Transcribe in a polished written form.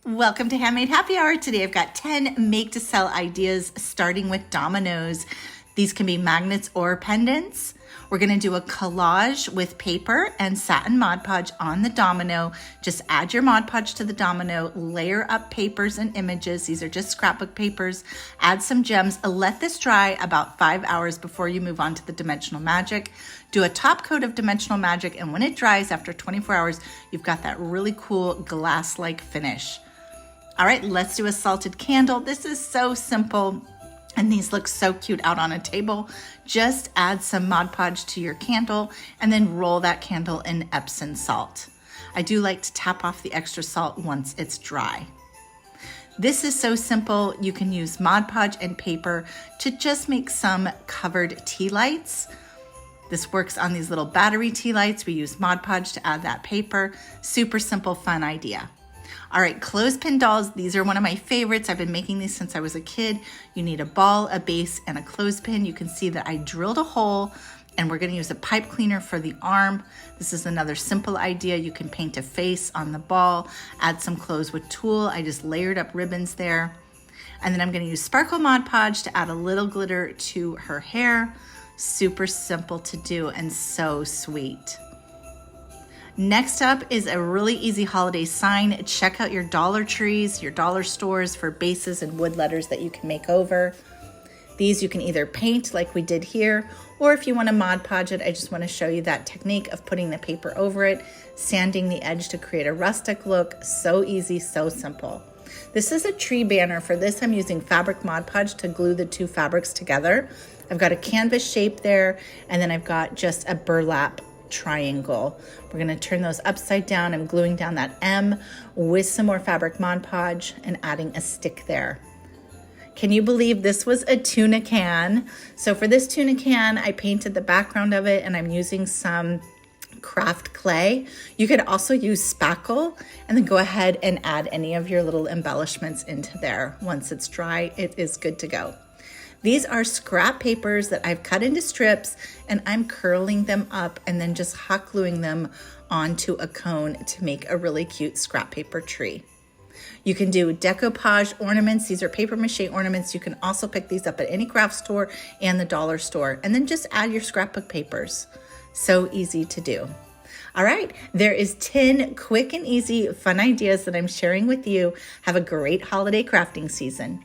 Welcome to Handmade Happy Hour. Today I've got 10 make to sell ideas starting with dominoes. These can be magnets or pendants. We're going to do a collage with paper and satin Mod Podge on the domino. Just add your Mod Podge to the domino, layer up papers and images. These are just scrapbook papers. Add some gems. Let this dry about 5 hours before you move on to the Dimensional Magic. Do a top coat of Dimensional Magic, and when it dries after 24 hours, you've got that really cool glass-like finish. All right, let's do a salted candle. This is so simple, and these look so cute out on a table. Just add some Mod Podge to your candle and then roll that candle in Epsom salt. I do like to tap off the extra salt once it's dry. This is so simple. You can use Mod Podge and paper to just make some covered tea lights. This works on these little battery tea lights. We use Mod Podge to add that paper. Super simple, fun idea. All right, Clothespin Dolls. These are one of my favorites. I've been making these since I was a kid. You need a ball, a base, and a clothespin. You can see that I drilled a hole, and we're going to use a pipe cleaner for the arm. This is another simple idea. You can paint a face on the ball, add some clothes with tulle. I just layered up ribbons there. And then I'm going to use Sparkle Mod Podge to add a little glitter to her hair. Super simple to do and so sweet. Next up is a really easy holiday sign. Check out your Dollar Trees, your dollar stores for bases and wood letters that you can make over. These you can either paint like we did here, or if you want to Mod Podge it, I just want to show you that technique of putting the paper over it, sanding the edge to create a rustic look. So easy, so simple. This is a tree banner. For this, I'm using fabric Mod Podge to glue the two fabrics together. I've got a canvas shape there, and then I've got just a burlap triangle. We're going to turn those upside down. I'm gluing down that M with some more fabric Mod Podge and adding a stick there. Can you believe this was a tuna can? So for this tuna can, I painted the background of it, and I'm using some craft clay. You could also use spackle and then go ahead and add any of your little embellishments into there. Once it's dry, it is good to go. These are scrap papers that I've cut into strips, and I'm curling them up and then just hot gluing them onto a cone to make a really cute scrap paper tree. You can do decoupage ornaments. These are Papermache ornaments. You can also pick these up at any craft store and the dollar store, and then just add your scrapbook papers. So easy to do. All right, there is 10 quick and easy fun ideas that I'm sharing with you. Have a great holiday crafting season.